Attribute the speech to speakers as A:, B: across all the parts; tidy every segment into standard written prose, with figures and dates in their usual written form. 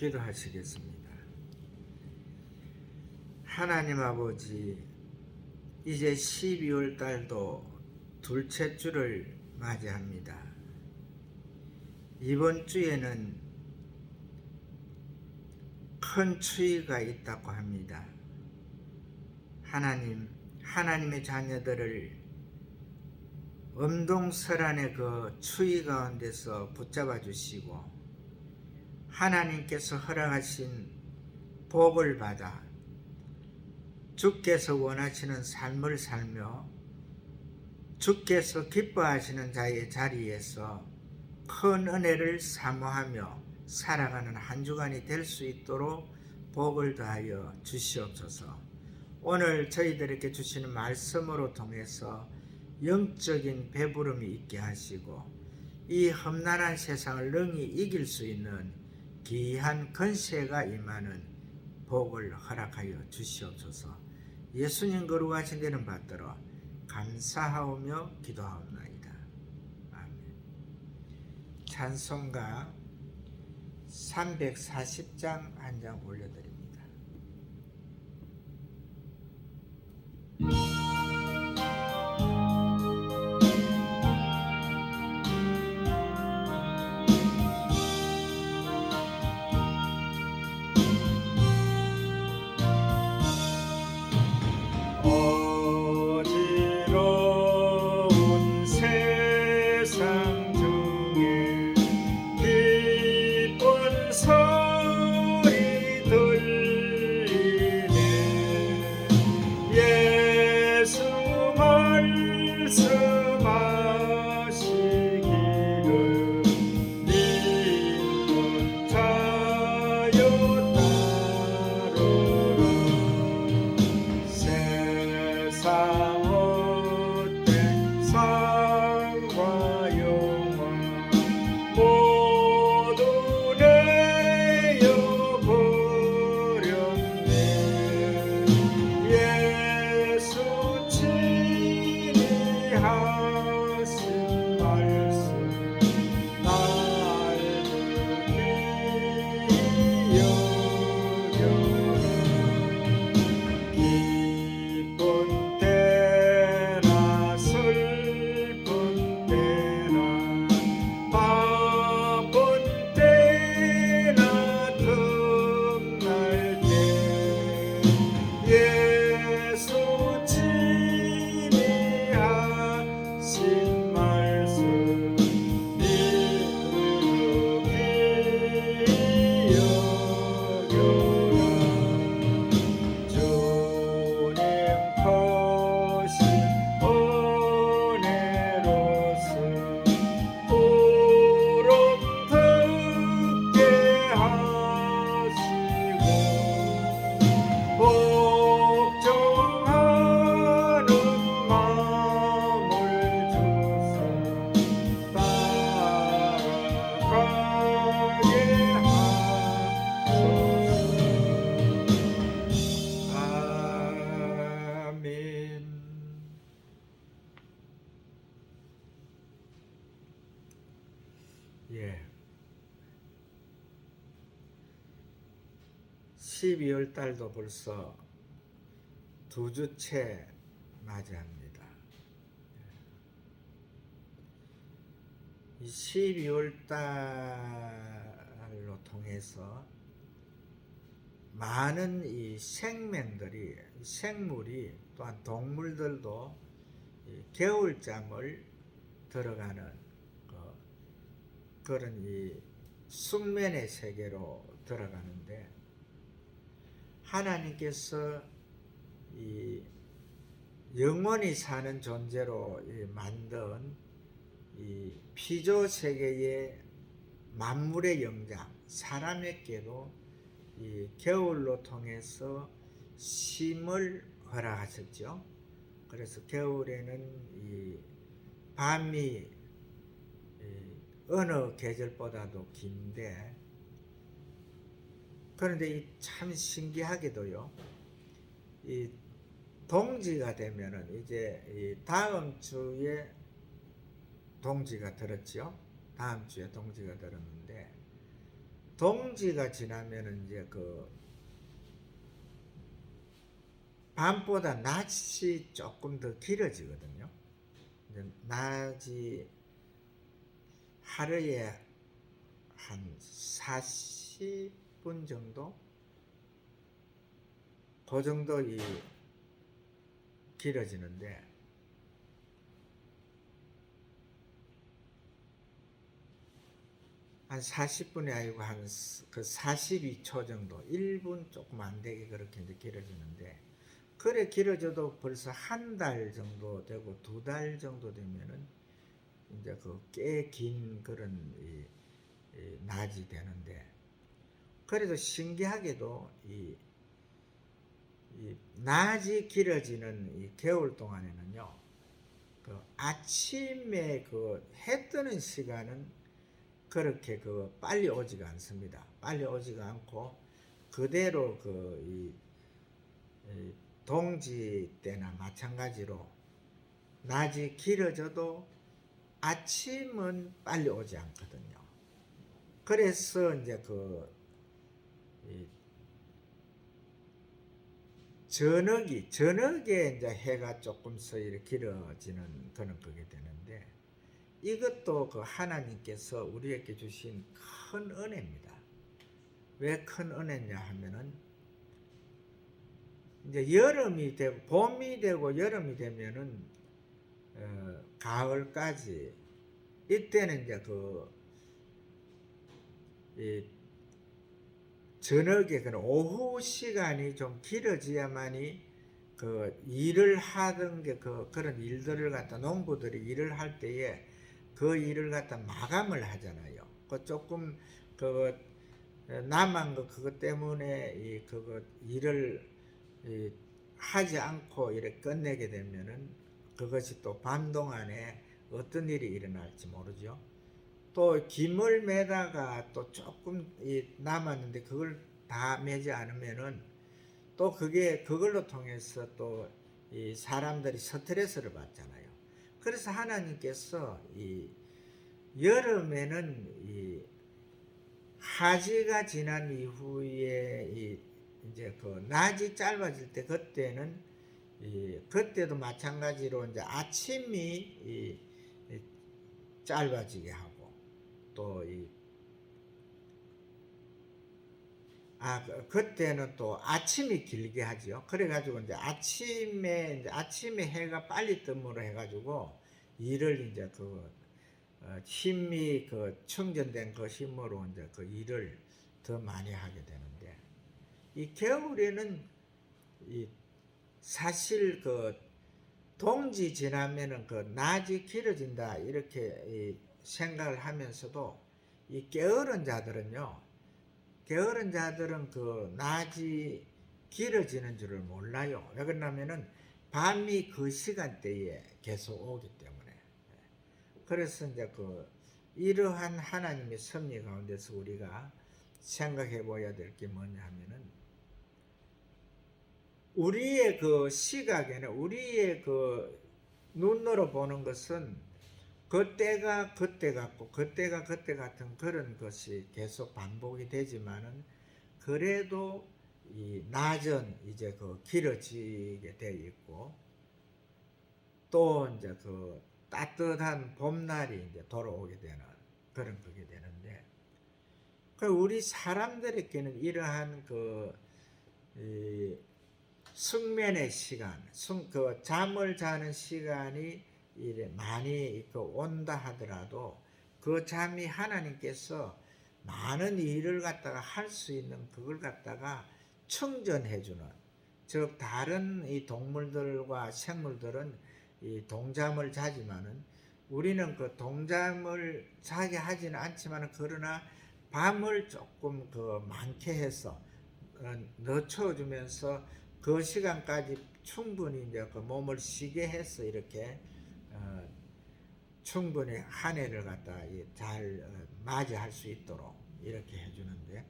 A: 기도하시겠습니다. 하나님 아버지, 이제 12월 달도 둘째 주를 맞이합니다. 이번 주에는 큰 추위가 있다고 합니다. 하나님의 자녀들을 엄동설한의 그 추위 가운데서 붙잡아 주시고 하나님께서 허락하신 복을 받아 주께서 원하시는 삶을 살며 주께서 기뻐하시는 자의 자리에서 큰 은혜를 사모하며 살아가는 한 주간이 될 수 있도록 복을 더하여 주시옵소서. 오늘 저희들에게 주시는 말씀으로 통해서 영적인 배부름이 있게 하시고 이 험난한 세상을 능히 이길 수 있는 귀한 권세가 임하는 복을 허락하여 주시옵소서. 예수님 거룩하신 데는 받들어 감사하오며 기도하옵나이다. 아멘. 찬송가 340장 한 장 올려드립니다.
B: 어지러운 세상 중에 기쁜 소리 들리네. 예수 말씀하시기를 믿는 자여 따르라. 세상 헛된 상과 영화 모두 내어버렸네. 예수 친히 하신 말씀 날도 귀히 여겨라. 기쁜 때나 슬픈 때나 바쁜 때나 틈날 때 예수 친히 하신 말씀 믿음으로 귀히 여겨라. 주님 크신 은혜로서 부름 듣게 하시고 복종하는 마음을 주사 따라가게 하소서. 아멘. 예. 12월 달도 벌써 두 주째 맞이합니다. 이 12월 달로 통해서 많은 이 생물이 또한 동물들도 이 겨울잠을 들어가는 그런 이 숙면의 세계로 들어가는데 하나님께서 이 영원히 사는 존재로 만든 이 피조 세계의 만물의 영장 사람에게도 이 겨울로 통해서 쉼을 허락하셨죠. 그래서 겨울에는 이 밤이 어느 계절보다도 긴데 그런데 참 신기하게도요. 이 동지가 되면은 이제 이 다음 주에 동지가 들었죠. 다음 주에 동지가 들었는데 동지가 지나면은 이제 그 밤보다 낮이 조금 더 길어지거든요. 이제 낮이 하루에 한 40분 정도? 그 정도 길어지는데, 한 40분이 아니고 한 그 42초 정도, 1분 조금 안 되게 그렇게 이제 길어지는데, 그래 길어져도 벌써 한 달 정도 되고 2달 정도 되면은 이제 그 꽤 긴 그런 이 낮이 되는데, 그래도 신기하게도 이 낮이 길어지는 이 겨울 동안에는요, 그 아침에 그 해 뜨는 시간은 그렇게 그 빨리 오지가 않습니다. 빨리 오지가 않고 그대로 이 동지 때나 마찬가지로 낮이 길어져도 아침은 빨리 오지 않거든요. 그래서 이제 이 저녁에 이제 해가 조금씩 이렇게 길어지는 그런 그게 되는데, 이것도 그 하나님께서 우리에게 주신 큰 은혜입니다. 왜 큰 은혜냐 하면은, 이제 여름이 되고 봄이 되고 여름이 되면은 가을까지, 이때는 이제 이 저녁에 그런 오후 시간이 좀 길어져야만이 그 일을 하던 게 그런 일들을 갖다 농부들이 일을 할 때에 그 일을 갖다 마감을 하잖아요. 그 조금 남은 거 그것 때문에 일을 하지 않고 이렇게 끝내게 되면은 그것이 또 밤 동안에 어떤 일이 일어날지 모르죠. 또 김을 매다가 또 조금 남았는데 그걸 다 매지 않으면은 또 그걸로 통해서 또 이 사람들이 스트레스를 받잖아요. 그래서 하나님께서 이 여름에는 이 하지가 지난 이후에 이제 그 낮이 짧아질 때, 그때도 마찬가지로 이제 아침이 짧아지게 하고, 또 그때는 또 아침이 길게 하죠. 그래가지고 이제 아침에 해가 빨리 뜸으로 해가지고 일을 이제 힘이 충전된 그 힘으로 이제 그 일을 더 많이 하게 되는데, 이 겨울에는 사실 동지 지나면은 낮이 길어진다 이렇게 생각을 하면서도, 이 게으른 자들은 그 낮이 길어지는 줄을 몰라요. 왜 그러냐면은 밤이 그 시간대에 계속 오기 때문에. 그래서 이제 이러한 하나님의 섭리 가운데서 우리가 생각해 보아야 될 게 뭐냐 하면은, 우리의 시각에는, 우리의 눈으로 보는 것은 그때가 그때 같고 그때가 그때 같은 그런 것이 계속 반복이 되지만은, 그래도 이 낮은 이제 길어지게 되어 있고, 또 이제 따뜻한 봄날이 이제 돌아오게 되는 그런 그게 되는데, 우리 사람들에게는 이러한 숙면의 시간, 잠을 자는 시간이 많이 온다 하더라도, 그 잠이 하나님께서 많은 일을 갖다가 할 수 있는 그걸 갖다가 충전해 주는, 즉 다른 이 동물들과 생물들은 이 동잠을 자지만은 우리는 그 동잠을 자게 하지는 않지만은, 그러나 밤을 조금 많게 해서 늦춰 주면서 그 시간까지 충분히 이제 몸을 쉬게 해서 이렇게 충분히 한 해를 갖다 잘 맞이할 수 있도록 이렇게 해주는데,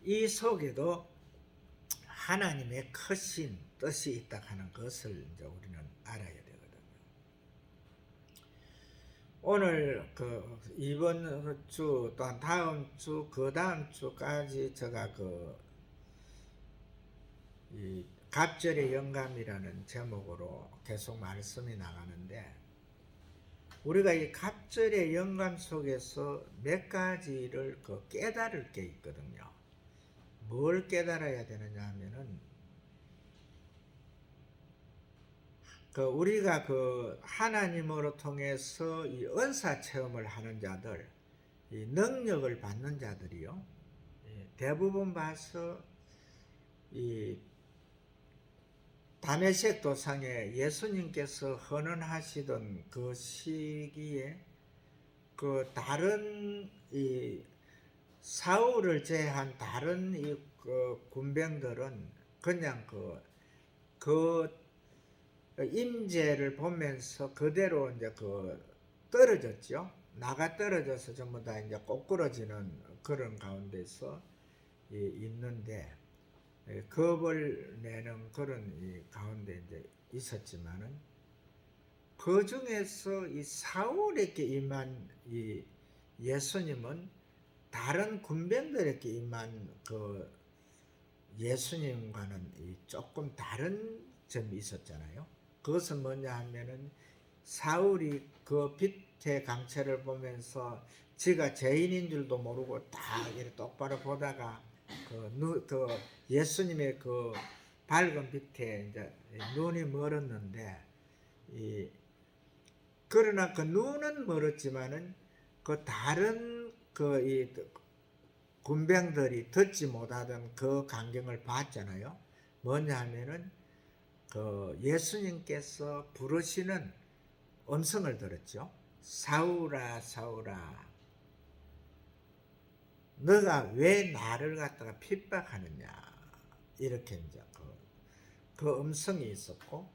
B: 이 속에도 하나님의 크신 뜻이 있다 하는 것을 이제 우리는 알아야 되거든요. 오늘 그 이번 주 또한 다음 주 그 다음 주까지 제가 이 갑절의 영감이라는 제목으로 계속 말씀이 나가는데, 우리가 이 갑절의 영감 속에서 몇 가지를 깨달을 게 있거든요. 뭘 깨달아야 되느냐 하면은, 우리가 하나님으로 통해서 이 은사 체험을 하는 자들, 이 능력을 받는 자들이요, 대부분 봐서 이 다메섹 도상에 예수님께서 헌언하시던 그 시기에 다른 이 사울을 제한 다른 이 군병들은 그냥 그 임재를 보면서 그대로 이제 떨어졌죠. 나가 떨어져서 전부 다 이제 꼬꾸러지는 그런 가운데서 있는데, 겁을 내는 그런 가운데 이제 있었지만은, 그 중에서 이 사울에게 임한 이 예수님은 다른 군병들에게 임한 예수님과는 조금 다른 점이 있었잖아요. 그것은 뭐냐 하면은, 사울이 그 빛의 강체를 보면서 지가 죄인인 줄도 모르고 딱 이렇게 똑바로 보다가 예수님의 밝은 빛에 이제 눈이 멀었는데, 그러나 눈은 멀었지만은 다른 이 군병들이 듣지 못하던 그 광경을 봤잖아요. 뭐냐 하면은 예수님께서 부르시는 음성을 들었죠. 사울아, 사울아, 너가 왜 나를 갖다가 핍박하느냐, 이렇게 이제 그 음성이 있었고,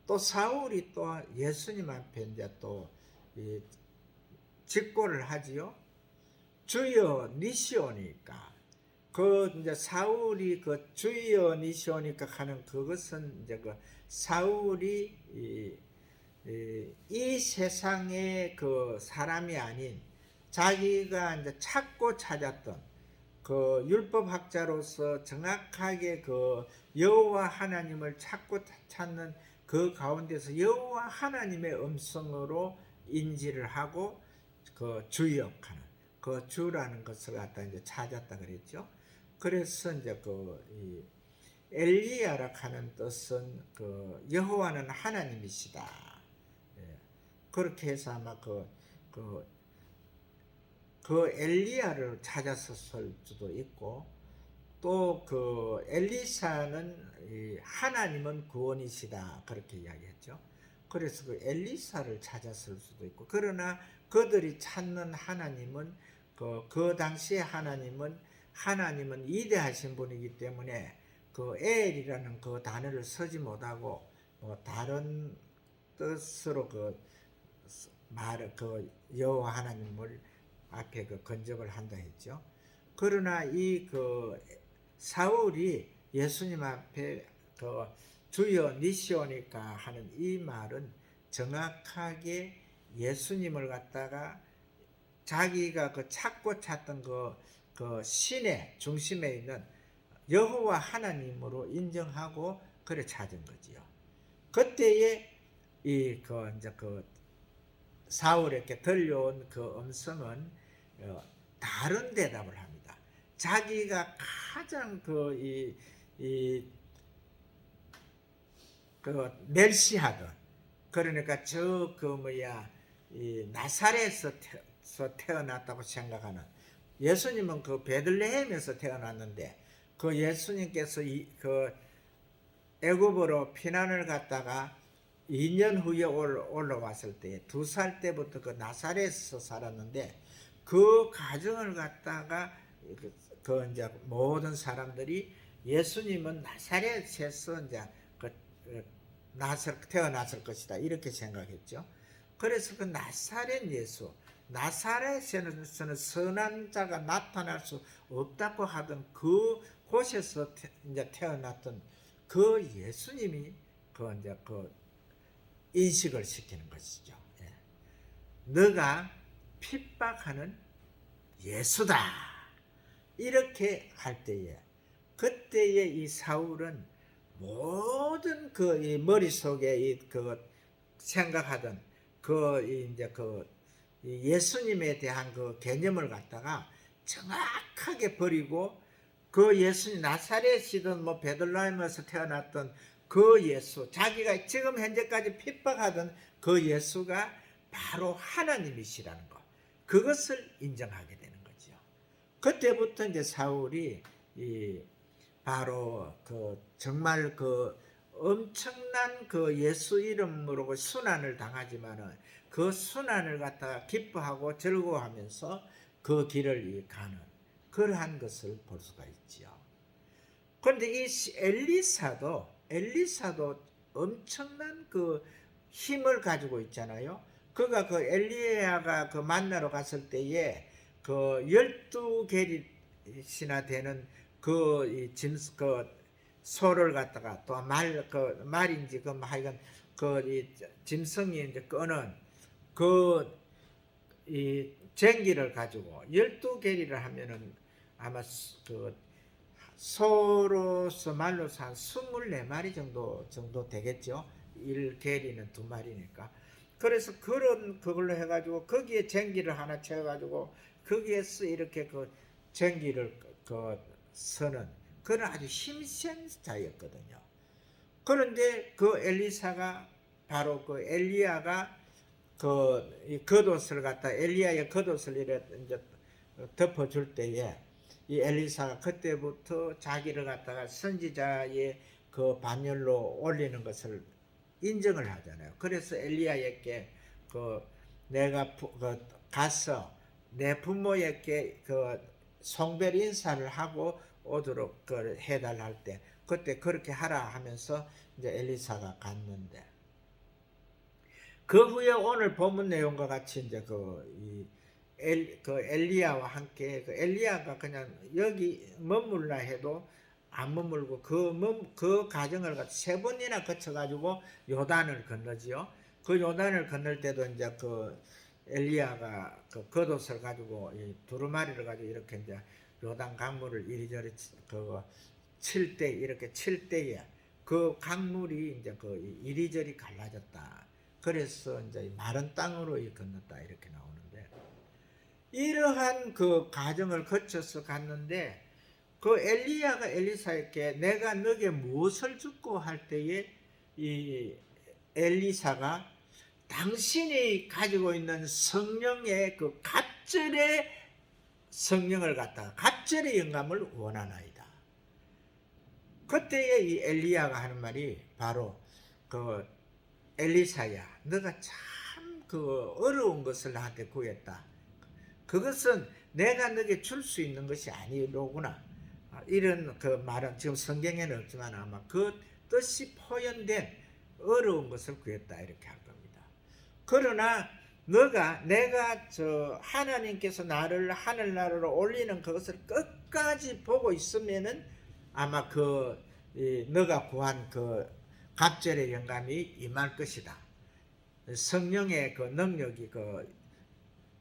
B: 또 사울이 또 예수님 앞에 이제 또 직고를 하지요. 주여 니시오니까. 이제 사울이 주여 니시오니까 하는 그것은 이제 사울이 이 세상의 사람이 아닌 자기가 이제 찾고 찾았던 율법학자로서 정확하게 여호와 하나님을 찾고 찾는 그 가운데서 여호와 하나님의 음성으로 인지를 하고 주역하는 주라는 것을 갖다 이제 찾았다 그랬죠. 그래서 이제 이 엘리야라 하는 뜻은 여호와는 하나님이시다. 예. 그렇게 해서 아마 엘리야를 찾았을 수도 있고, 또 엘리사는 하나님은 구원이시다, 그렇게 이야기했죠. 그래서 엘리사를 찾았을 수도 있고, 그러나 그들이 찾는 하나님은 그 당시의 하나님은 위대하신 분이기 때문에 엘이라는 단어를 쓰지 못하고 다른 뜻으로 여호와 하나님을 앞에 건접을 한다 했죠. 그러나 이 사울이 예수님 앞에 주여 니시오니까 하는 이 말은 정확하게 예수님을 갖다가 자기가 찾고 찾던 신의 중심에 있는 여호와 하나님으로 인정하고 그래 찾은 거지요. 그때에 이제 사울에게 들려온 음성은 다른 대답을 합니다. 자기가 가장 멸시하던, 그러니까 나사렛에서 태어났다고 생각하는, 예수님은 베들레헴에서 태어났는데 예수님께서 애굽으로 피난을 갔다가 2년 후에 올라왔을 때 2살 때부터 나사렛에서 살았는데, 그 가정을 갖다가 이제 모든 사람들이 예수님은 나사렛에서 이제 태어났을 것이다, 이렇게 생각했죠. 그래서 나사렛 예수, 나사렛에서는 선한 자가 나타날 수 없다고 하던 곳에서 이제 태어났던 예수님이 이제 인식을 시키는 것이죠. 예. 너가 핍박하는 예수다. 이렇게 할 때에 그때에 이 사울은 모든 그 이 머릿속에 그 생각하던 이제 예수님에 대한 그 개념을 갖다가 정확하게 버리고 그 예수님 나사렛이든 뭐 베들레헴에서 태어났던 그 예수, 자기가 지금 현재까지 핍박하던 그 예수가 바로 하나님이시라는 것, 그것을 인정하게 되는 거죠. 그때부터 이제 사울이 바로 정말 엄청난 예수 이름으로 순환을 당하지만은 그 순환을 갖다가 기뻐하고 즐거워하면서 그 길을 가는 그러한 것을 볼 수가 있지요. 그런데 이 엘리사도 엄청난 힘을 가지고 있잖아요. 그가 엘리야가 만나러 갔을 때에 12계릿이나 되는 소를 갖다가 또 말인지 하여간 짐승이 이제 끄는 이 쟁기를 가지고 12계리를 하면은 아마 소로서 말로서 한 24마리 정도 되겠죠. 1계리는 2마리니까. 그래서 그걸로 해가지고 거기에 쟁기를 하나 채워가지고 거기에서 이렇게 쟁기를 서는 그런 아주 힘센 자였거든요. 그런데 엘리사가 바로 엘리야가 겉옷을 갖다 엘리야의 겉옷을 이제 덮어줄 때에 이 엘리사가 그때부터 자기를 갖다가 선지자의 반열로 올리는 것을 인정을 하잖아요. 그래서 엘리야에게 내가 가서 내 부모에게 송별 인사를 하고 오도록 해달라 할 때 그때 그렇게 하라 하면서 이제 엘리사가 갔는데 그 후에 오늘 본문 내용과 같이 이제 엘리야와 함께 엘리야가 그냥 여기 머물라 해도 안 머물고 그 과정을 3번이나 거쳐가지고 요단을 건너지요. 그 요단을 건널 때도 이제 엘리야가 겉옷을 가지고 두루마리를 가지고 이렇게 이제 요단 강물을 이리저리 칠 때에 그 강물이 이제 이리저리 갈라졌다. 그래서 이제 마른 땅으로 건넜다 이렇게 나오는데 이러한 과정을 거쳐서 갔는데 엘리야가 엘리사에게 내가 너에게 무엇을 주고 할 때에 이 엘리사가 당신이 가지고 있는 성령의 갑절의 성령을 갖다가 갑절의 영감을 원하나이다. 그때에 이 엘리야가 하는 말이 바로 엘리사야, 너가 참 어려운 것을 나한테 구했다. 그것은 내가 너에게 줄 수 있는 것이 아니로구나. 이런 말은 지금 성경에는 없지만 아마 그 뜻이 표현된 어려운 것을 구했다 이렇게 할 겁니다. 그러나 내가 하나님께서 나를 하늘나라로 올리는 그것을 끝까지 보고 있으면은 아마 너가 구한 갑절의 영감이 임할 것이다. 성령의 능력이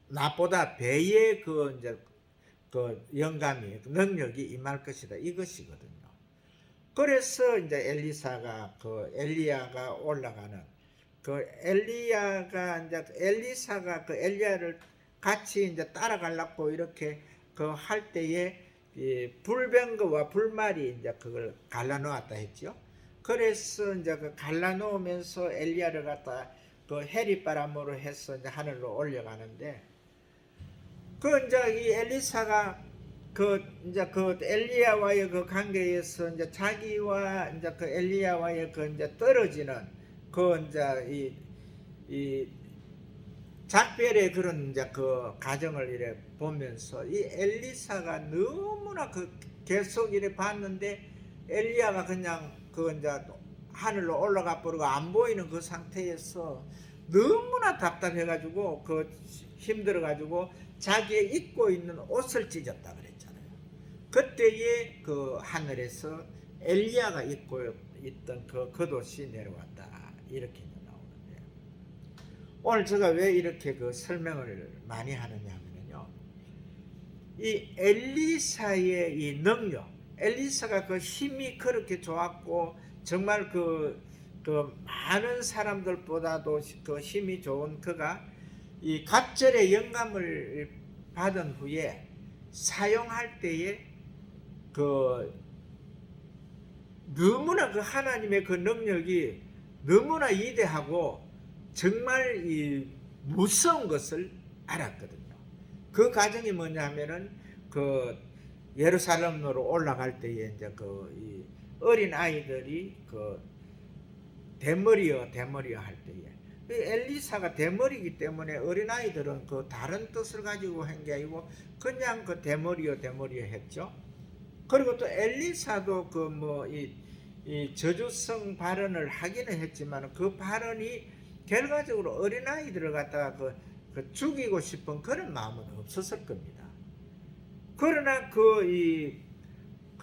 B: 나보다 배의 이제 영감이 능력이 임할 것이다 이것이거든요. 그래서 이제 엘리야가 올라가는 엘리사가 엘리야를 같이 이제 따라가려고 이렇게 할 때에 불병거와 불말이 이제 그걸 갈라놓았다 했죠. 그래서 이제 갈라놓으면서 엘리야를 갖다 해리바람으로 해서 이제 하늘로 올려가는데 이제 이 엘리사가 이제 엘리야와의 관계에서 이제 자기와 이제 엘리야와의 이제 떨어지는 이제 이 작별의 그런 이제 가정을 이래 보면서 이 엘리사가 너무나 계속 이래 봤는데 엘리야가 그냥 이제 하늘로 올라가 버리고 안 보이는 그 상태에서 너무나 답답해가지고 힘들어가지고 자기의 입고 있는 옷을 찢었다 그랬잖아요. 그때에 하늘에서 엘리야가 입고 있던 겉옷이 내려왔다 이렇게 나오는데 오늘 제가 왜 이렇게 그 설명을 많이 하느냐면요, 이 엘리사의 이 능력, 엘리사가 그 힘이 그렇게 좋았고 정말 그 많은 사람들보다도 그 힘이 좋은 그가 이 갑절의 영감을 받은 후에 사용할 때에 그 너무나 그 하나님의 그 능력이 너무나 위대하고 정말 이 무서운 것을 알았거든요. 그 과정이 뭐냐 하면은 그 예루살렘으로 올라갈 때에 이제 그 이 어린 아이들이 그 대머리여 할 때에 엘리사가 대머리이기 때문에 어린 아이들은 그 다른 뜻을 가지고 한 게 아니고 그냥 그 대머리여 했죠. 그리고 또 엘리사도 그 뭐 이 저주성 발언을 하기는 했지만 그 발언이 결과적으로 어린 아이들을 갖다가 그 죽이고 싶은 그런 마음은 없었을 겁니다. 그러나 그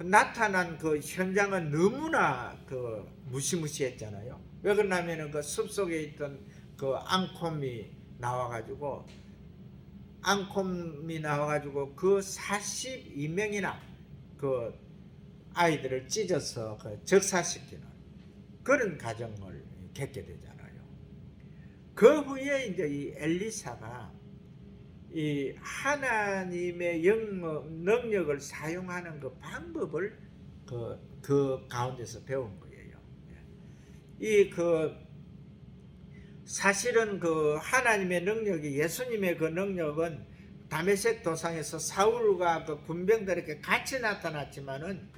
B: 나타난 그 현장은 너무나 그 무시무시했잖아요. 왜 그러냐면은 그 숲속에 있던 그 앙콤이 나와가지고 그 42명이나 그 아이들을 찢어서 그 적사시키는 그런 과정을 겪게 되잖아요. 그 후에 이제 이 엘리사가 이 하나님의 능력을 사용하는 그 방법을 그 가운데서 배운 거예요. 사실은 그 하나님의 능력이, 예수님의 그 능력은 다메섹 도상에서 사울과 그 군병들에게 같이 나타났지만은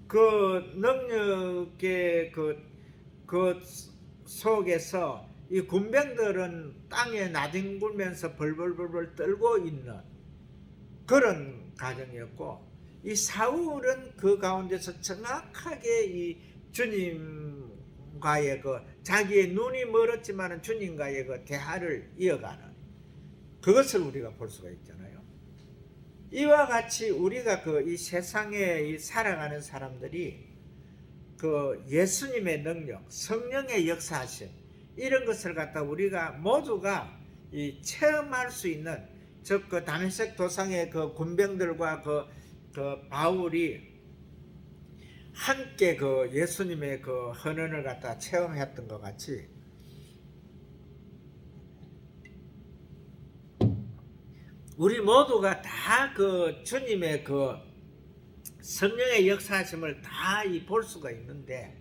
B: 그 능력의 그 속에서 이 군병들은 땅에 나뒹굴면서 벌벌벌 떨고 있는 그런 과정이었고, 이 사울은 그 가운데서 정확하게 이 주님과의 그 자기의 눈이 멀었지만 주님과의 그 대화를 이어가는 그것을 우리가 볼 수가 있잖아요. 이와 같이 우리가 이 세상에 살아가는 사람들이 그 예수님의 능력, 성령의 역사하심, 이런 것을 갖다 우리가 모두가 체험할 수 있는, 즉 그 다메섹 도상의 그 군병들과 그 바울이 함께 그 예수님의 그 헌언을 갖다 체험했던 것 같이 우리 모두가 다 그 주님의 그 성령의 역사하심을 다 볼 수가 있는데,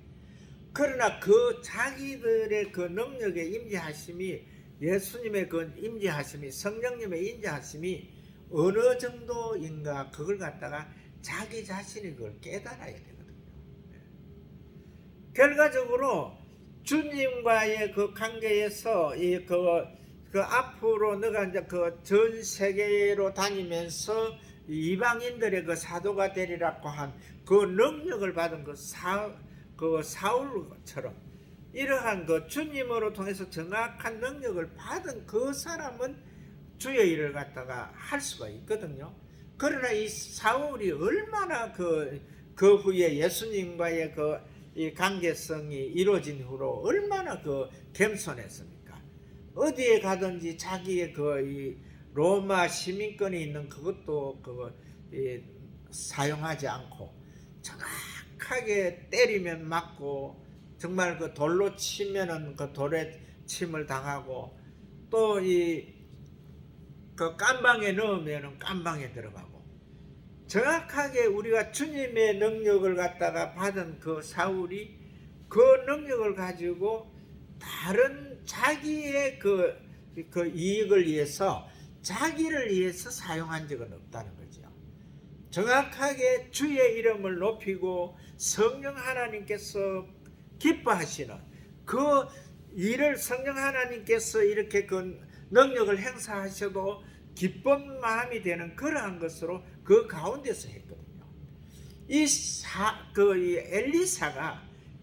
B: 그러나 그 자기들의 그 능력의 임재하심이, 예수님의 그 임재하심이, 성령님의 임재하심이 어느 정도인가, 그걸 갖다가 자기 자신이 그걸 깨달아야 되거든요. 결과적으로 주님과의 그 관계에서 그 앞으로 너가 이제 그 전 세계로 다니면서 이방인들의 그 사도가 되리라고 한 그 능력을 받은 그 사울처럼 이러한 그 주님으로 통해서 정확한 능력을 받은 그 사람은 주의 일을 갖다가 할 수가 있거든요. 그러나 이 사울이 얼마나 그 후에 예수님과의 이 관계성이 이루어진 후로 얼마나 겸손했습니까? 어디에 가든지 자기의 이 로마 시민권이 있는 그것도 사용하지 않고 정확하게 때리면 맞고, 정말 그 돌로 치면은 그 돌에 침을 당하고, 또 그 깜방에 넣으면은 깜방에 들어가고, 정확하게 우리가 주님의 능력을 갖다가 받은 그 사울이 그 능력을 가지고 다른 자기의 그 이익을 위해서, 자기를 위해서 사용한 적은 없다는 거죠. 정확하게 주의 이름을 높이고 성령 하나님께서 기뻐하시는 그 일을 성령 하나님께서 이렇게 그 능력을 행사하셔도 기쁜 마음이 되는 그러한 것으로 그 가운데서 했거든요. 이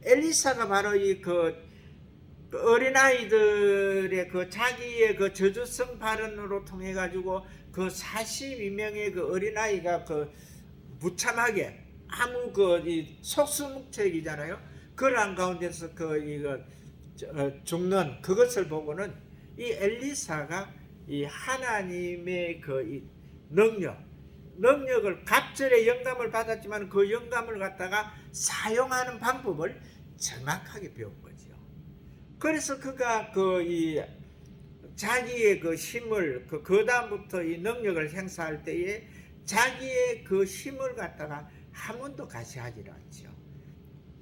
B: 엘리사가 바로 어린아이들의 자기의 저주성 발언으로 통해 가지고 42명의 어린아이가 무참하게 아무 속수무책이잖아요. 그러한 가운데서 죽는 그것을 보고는 이 엘리사가 이 하나님의 그 이 능력을 갑절의 영감을 받았지만 그 영감을 갖다가 사용하는 방법을 정확하게 배운 거죠. 그래서 그가 그 이 자기의 그 힘을 그 다음부터 이 능력을 행사할 때에 자기의 그 힘을 갖다가 한 번도 가시하지 않죠.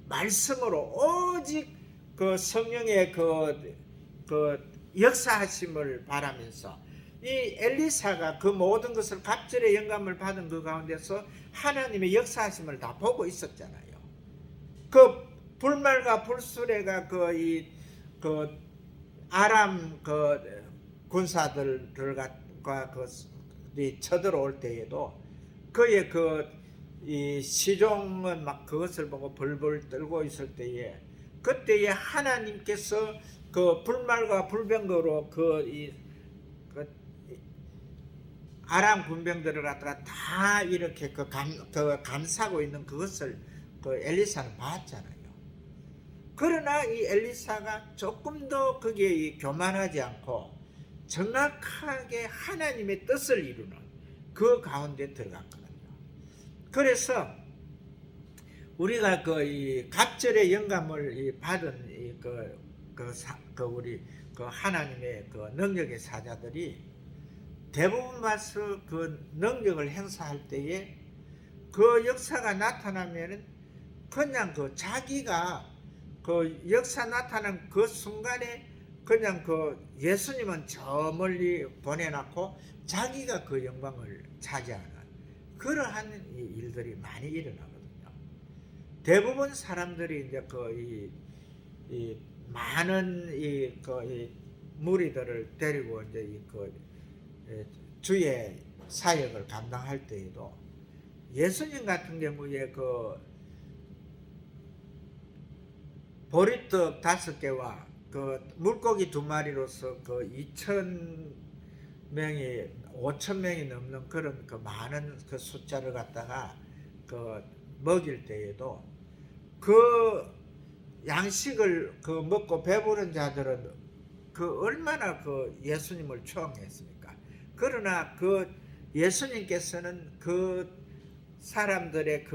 B: 말씀으로 오직 그 성령의 그 역사하심을 바라면서 이 엘리사가 그 모든 것을 갑절의 영감을 받은 그 가운데서 하나님의 역사하심을 다 보고 있었잖아요. 그 불말과 불수레가 그 아람 그 군사들과 쳐들어올 때에도 그의 이 시종은 막 그것을 보고 벌벌 떨고 있을 때에 그때에 하나님께서 그 불말과 불병거로 그 아람 군병들을 갖다가 다 이렇게 감싸고 있는 그것을 그 엘리사는 봤잖아요. 그러나 이 엘리사가 조금 더 거기에 교만하지 않고 정확하게 하나님의 뜻을 이루는 그 가운데 들어갔거든요. 그래서 우리가 이 갑절의 영감을 받은 우리 그 하나님의 그 능력의 사자들이 대부분 와서 그 능력을 행사할 때에 그 역사가 나타나면은 그냥 그 자기가 그 역사 나타난 그 순간에 그냥 그 예수님은 저 멀리 보내놨고 자기가 그 영광을 차지하는 그러한 일들이 많이 일어나거든요. 대부분 사람들이 이제 이 많은 이 무리들을 데리고 이제 주의 사역을 감당할 때에도 예수님 같은 경우에 그 보리떡 5개와 그 물고기 2마리로서 그 5,000명이 넘는 그런 그 많은 그 숫자를 갖다가 그 먹일 때에도 그 양식을 그 먹고 배부른 자들은 그 얼마나 그 예수님을 추앙했습니까? 그러나 그 예수님께서는 그 사람들의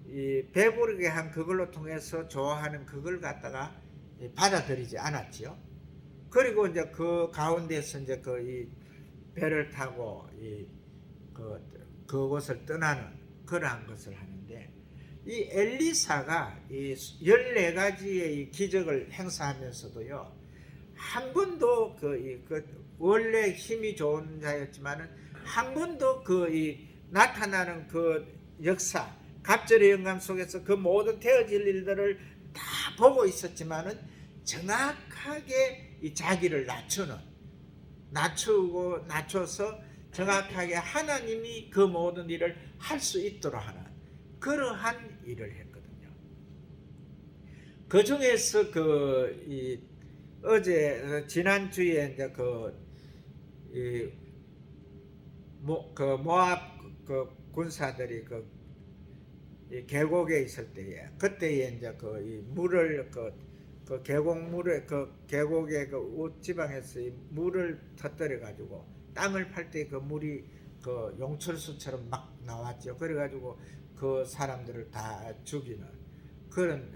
B: 이 배부르게 한 그걸로 통해서 좋아하는 그걸 갖다가 받아들이지 않았지요. 그리고 이제 그 가운데서 이제 이 배를 타고 그곳을 떠나는 그러한 것을 하는데 이 엘리사가 이 14가지의 이 기적을 행사하면서도요 한 번도 원래 힘이 좋은 자였지만은 한 번도 나타나는 그 역사 갑절의 영감 속에서 그 모든 되어질 일들을 다 보고 있었지만은 정확하게 이 자기를 낮춰서 정확하게 하나님이 그 모든 일을 할 수 있도록 하는 그러한 일을 했거든요. 그 중에서 어제 지난주에 이제 모압 군사들이 계곡에 있을 때에 그때에 이제 이 물을 계곡물에 계곡의 우지방에서 이 물을 터뜨려 가지고 땅을 팔 때 그 물이 용철수처럼 막 나왔죠. 그래 가지고 그 사람들을 다 죽이는 그런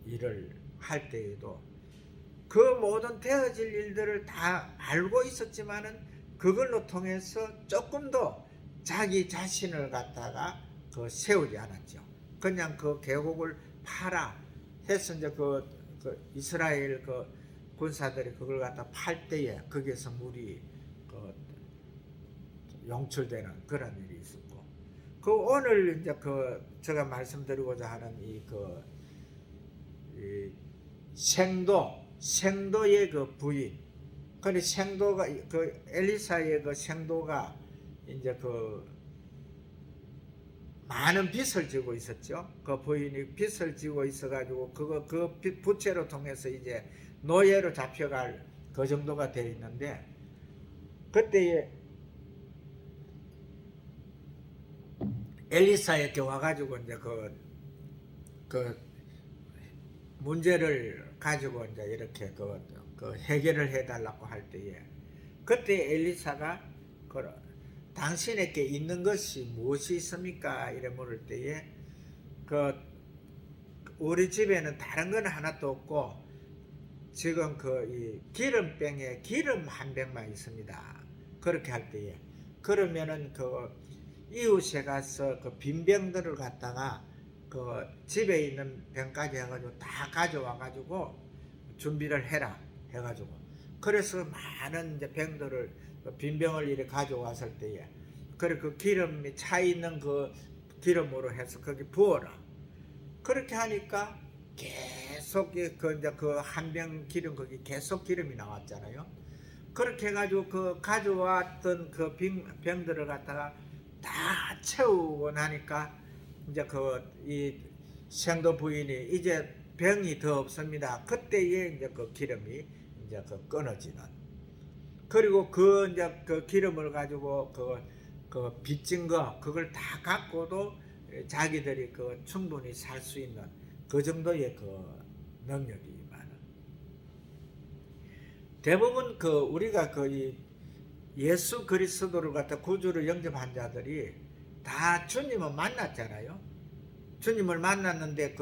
B: 일을 할 때에도 그 모든 되어질 일들을 다 알고 있었지만은 그걸로 통해서 조금 더 자기 자신을 갖다가 세우지 않았죠. 그냥 그 계곡을 파라 해서 이제 이스라엘 군사들이 그걸 갖다 팔 때에 거기에서 물이 용출되는 그런 일이 있었고, 오늘 이제 제가 말씀드리고자 하는 이 생도의 부인, 근데 생도가 엘리사의 생도가 이제 많은 빚을 지고 있었죠. 그 부인이 빚을 지고 있어가지고 그 부채로 통해서 이제 노예로 잡혀갈 그 정도가 되어 있는데 그때에 엘리사에게 와가지고 이제 문제를 가지고 이제 이렇게 그 해결을 해달라고 할 때에 그때 엘리사가 당신에게 있는 것이 무엇이 있습니까? 이래 물을 때에 그 우리 집에는 다른 건 하나도 없고 지금 이 기름병에 기름 한 병만 있습니다. 그렇게 할 때에 그러면은 이웃에 가서 빈 병들을 갖다가 집에 있는 병까지 해가지고 다 가져와 가지고 준비를 해라 해가지고 그래서 많은 이제 병들을 빈 병을 이렇게 가져왔을 때에 그 기름이 차 있는 그 기름으로 해서 거기 부어라. 그렇게 하니까 계속 그 한 병 기름 거기 계속 기름이 나왔잖아요. 그렇게 해가지고 가져왔던 병들을 갖다가 다 채우고 나니까 이제 이 생도 부인이 이제 병이 더 없습니다. 그때에 이제 기름이 이제 끊어지는. 그리고 이제 기름을 가지고 빚진 그걸 다 갖고도 자기들이 충분히 살 수 있는 그 정도의 능력이 많은. 대부분 우리가 예수 그리스도를 갖다 구주로 영접한 자들이 다 주님을 만났잖아요. 주님을 만났는데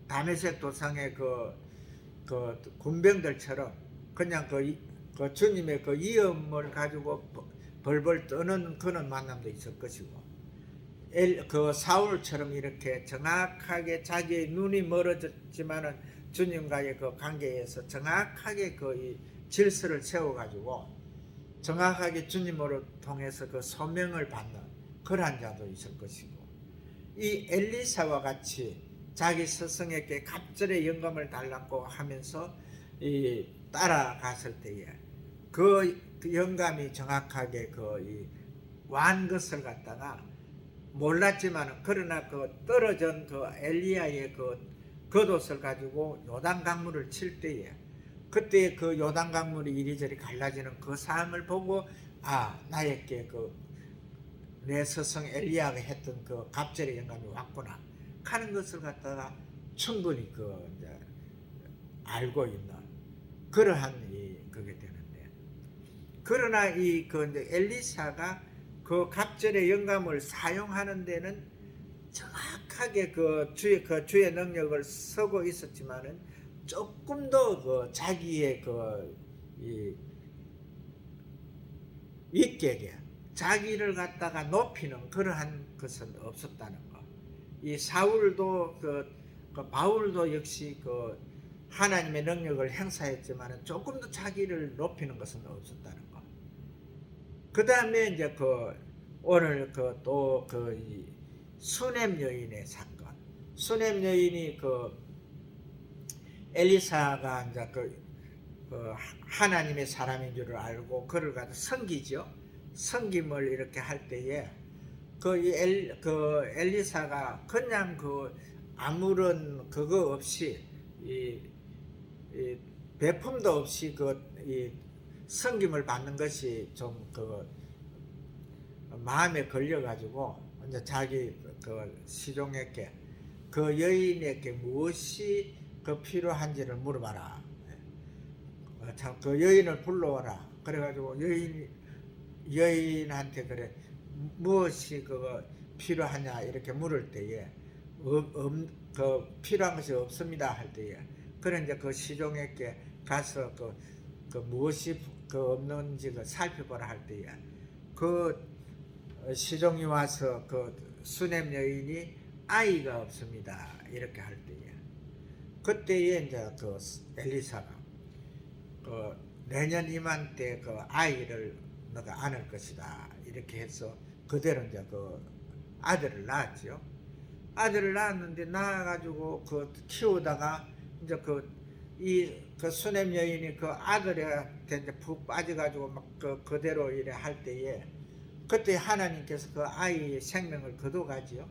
B: 다메섹 도상의 군병들처럼 그냥 주님의 이음을 가지고 벌벌 떠는 그런 만남도 있을 것이고 사울처럼 이렇게 정확하게 자기의 눈이 멀어졌지만은 주님과의 관계에서 정확하게 이 질서를 세워가지고 정확하게 주님으로 통해서 소명을 받는 그러한 자도 있을 것이고 이 엘리사와 같이 자기 스승에게 갑절의 영감을 달라고 하면서 따라갔을 때에 그 영감이 정확하게 완 것을 갖다가 몰랐지만 그러나 떨어진 엘리야의 겉옷을 가지고 요단 강물을 칠 때에 그때 요단 강물이 이리저리 갈라지는 그 상황을 보고 나에게 내 스승 엘리야가 했던 갑절의 영감이 왔구나 하는 것을 갖다가 충분히 이제 알고 있는 그러한 그게 되는데 그러나 이제 엘리사가 갑절의 영감을 사용하는 데는 정확하게 주의 능력을 쓰고 있었지만은 조금 더 자기의 위격에 자기를 갖다가 높이는 그러한 것은 없었다는 거. 이 사울도 바울도 역시 하나님의 능력을 행사했지만은 조금 더 자기를 높이는 것은 없었다는 거. 그 다음에 이제 오늘 또 수넴 여인의 사건. 수넴 여인이 엘리사가 이제 하나님의 사람인 줄을 알고 그를 가서 섬기죠. 섬김을 이렇게 할 때에 엘리사가 그냥 아무런 그거 없이 배품도 없이 섬김을 받는 것이 좀 마음에 걸려가지고 이제 자기 시종에게 여인에게 무엇이 필요한지를 물어봐라. 참 여인을 불러와라. 그래가지고 여인한테 그래 무엇이 필요하냐 이렇게 물을 때에 필요한 것이 없습니다 할 때에 그런 이제 시종에게 가서 무엇이 없는지 살펴보라 할 때에 시종이 와서 수넴 여인이 아이가 없습니다 이렇게 할 때에 그때에 이제 엘리사가 내년 이맘때 아이를 너가 안을 것이다 이렇게 해서 그대로 이제 아들을 낳았죠. 아들을 낳았는데 낳아가지고 키우다가 이제 수넴 여인이 아들한테 이제 푹 빠져가지고 막 그대로 이래 할 때에 그때 하나님께서 아이의 생명을 거둬가지요.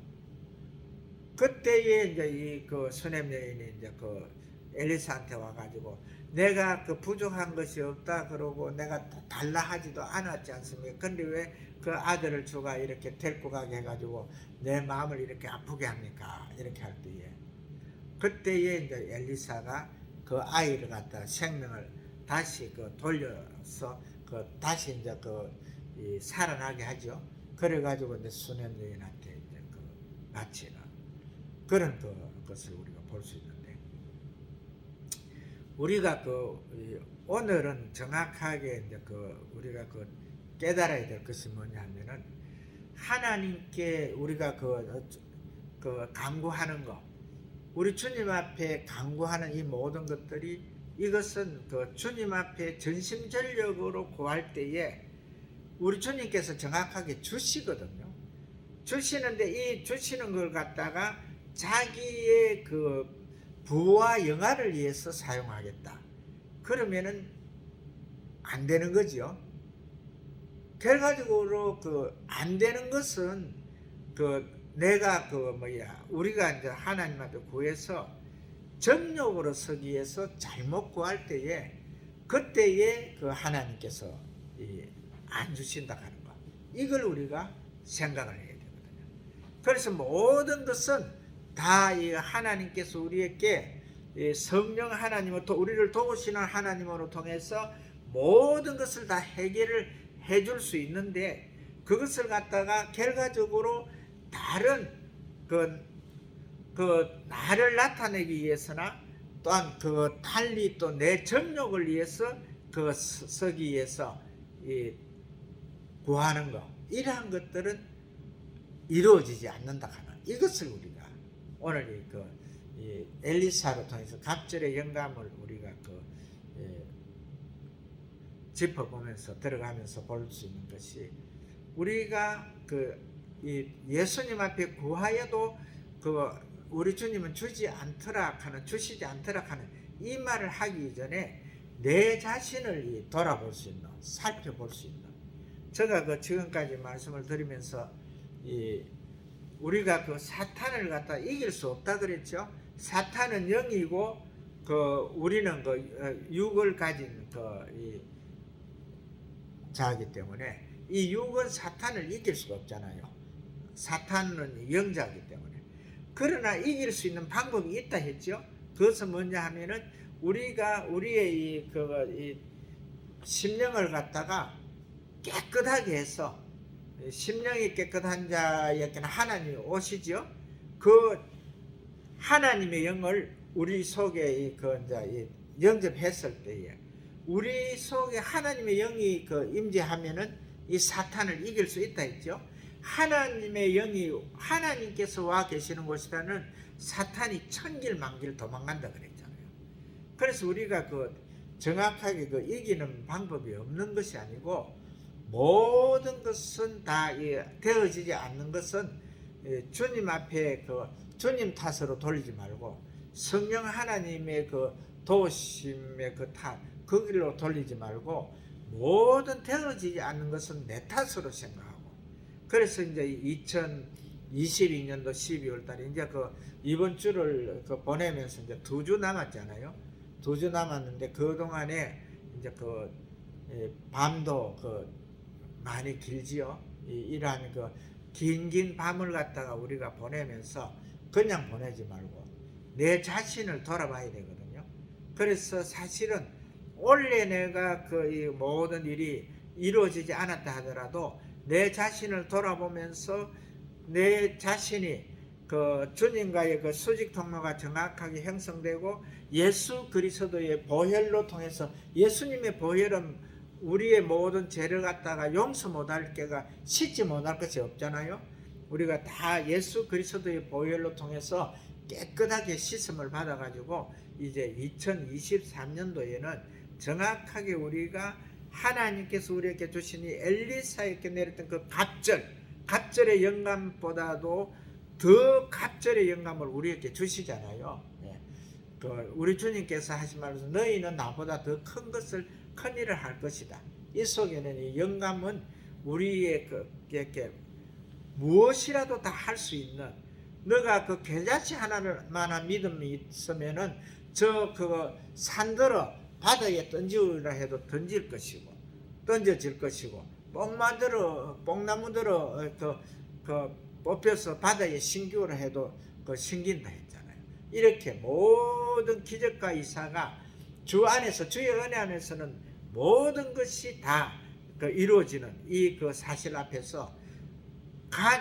B: 그때에 이제 수넴 여인이 이제 엘리사한테 와가지고 내가 부족한 것이 없다 그러고 내가 달라 하지도 않았지 않습니까? 근데 왜 아들을 주가 이렇게 데리고 가게 해가지고 내 마음을 이렇게 아프게 합니까? 이렇게 할 때에 그때에 이제 엘리사가 그 아이를 갖다 생명을 다시 돌려서 다시 이제 이 살아나게 하죠. 그래가지고 이제 수년 여인한테 이제 바치는 그런 것을 우리가 볼 수 있는데, 우리가 오늘은 정확하게 이제 우리가 깨달아야 될 것이 뭐냐면은, 하나님께 우리가 간구하는 거, 우리 주님 앞에 간구하는 이 모든 것들이, 이것은 주님 앞에 전심전력으로 구할 때에 우리 주님께서 정확하게 주시거든요. 주시는데 이 주시는 걸 갖다가 자기의 부와 영화를 위해서 사용하겠다. 그러면은 안 되는 거지요. 결과적으로 안 되는 것은 내가 우리가 이제 하나님한테 구해서 정욕으로 서기 위해서 잘못 구할 때에, 그때에 하나님께서 안 주신다 하는 거, 이걸 우리가 생각을 해야 되거든요. 그래서 모든 것은 다 이 하나님께서 우리에게 성령 하나님으로 우리를 도우시는 하나님으로 통해서 모든 것을 다 해결을 해줄 수 있는데, 그것을 갖다가 결과적으로 다른 나를 나타내기 위해서나 또한 달리 또 내 정욕을 위해서 서기 위해서 구하는 것, 이러한 것들은 이루어지지 않는다 하는 이것을 우리가 오늘 이 엘리사를 통해서 갑절의 영감을 우리가 짚어보면서 들어가면서 볼 수 있는 것이, 우리가 이 예수님 앞에 구하여도 우리 주님은 주시지 않더라 하는 이 말을 하기 이전에 내 자신을 돌아볼 수 있는, 살펴볼 수 있는, 제가 지금까지 말씀을 드리면서 우리가 사탄을 갖다 이길 수 없다 그랬죠. 사탄은 영이고 우리는 육을 가진 이 자이기 때문에 이 육은 사탄을 이길 수가 없잖아요. 사탄은 영자이기 때문에. 그러나 이길 수 있는 방법이 있다 했죠. 그것은 뭐냐 하면은, 우리가 우리의 이 심령을 갖다가 깨끗하게 해서, 심령이 깨끗한 자에게는 하나님이 오시죠. 하나님의 영을 우리 속에 영접했을 때에, 우리 속에 하나님의 영이 임재하면은 이 사탄을 이길 수 있다 했죠. 하나님의 영이, 하나님께서 와 계시는 곳이라는 사탄이 천길 만길 도망간다 그랬잖아요. 그래서 우리가 정확하게 이기는 방법이 없는 것이 아니고, 모든 것은 다 되어지지 않는 것은 주님 앞에 주님 탓으로 돌리지 말고, 성령 하나님의 도우심의 그 길로 돌리지 말고, 모든 되어지지 않는 것은 내 탓으로 생각하고. 그래서 이제 2022년도 12월 달에 이제 이번 주를 보내면서 이제 2주 남았잖아요. 2주 남았는데 그동안에 이제 밤도 많이 길지요. 이러한 긴 밤을 갖다가 우리가 보내면서 그냥 보내지 말고 내 자신을 돌아봐야 되거든요. 그래서 사실은 원래 내가 이 모든 일이 이루어지지 않았다 하더라도 내 자신을 돌아보면서 내 자신이 주님과의 수직 통로가 정확하게 형성되고, 예수 그리스도의 보혈로 통해서, 예수님의 보혈은 우리의 모든 죄를 갖다가 용서 못할 게가 씻지 못할 것이 없잖아요. 우리가 다 예수 그리스도의 보혈로 통해서 깨끗하게 씻음을 받아가지고 이제 2023년도에는 정확하게 우리가 하나님께서 우리에게 주신 이 엘리사에게 내렸던 갑절의 영감보다도 더 갑절의 영감을 우리에게 주시잖아요. 우리 주님께서 하신 말로서 너희는 나보다 더 큰 일을 할 것이다. 이 속에는 이 영감은 우리의 무엇이라도 다 할 수 있는, 너가 겨자씨 하나만한 믿음이 있으면은 산들어 바다에 던지라 해도 던질 것이고 던져질 것이고, 뽕나무들어 뽑혀서 바다에 신기우라 해도 신긴다 했잖아요. 이렇게 모든 기적과 이사가 주 안에서, 주의 은혜 안에서는 모든 것이 다 이루어지는 이 그 사실 앞에서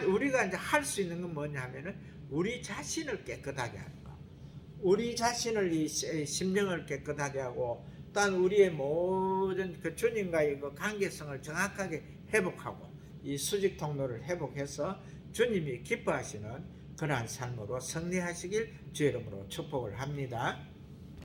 B: 우리가 이제 할 수 있는 건 뭐냐 하면은 우리 자신을 깨끗하게 하는 거. 우리 자신을 이 심령을 깨끗하게 하고 또한 우리의 모든 그 주님과의 그 관계성을 정확하게 회복하고 이 수직 통로를 회복해서 주님이 기뻐하시는 그러한 삶으로 승리하시길 주의 이름으로 축복을 합니다.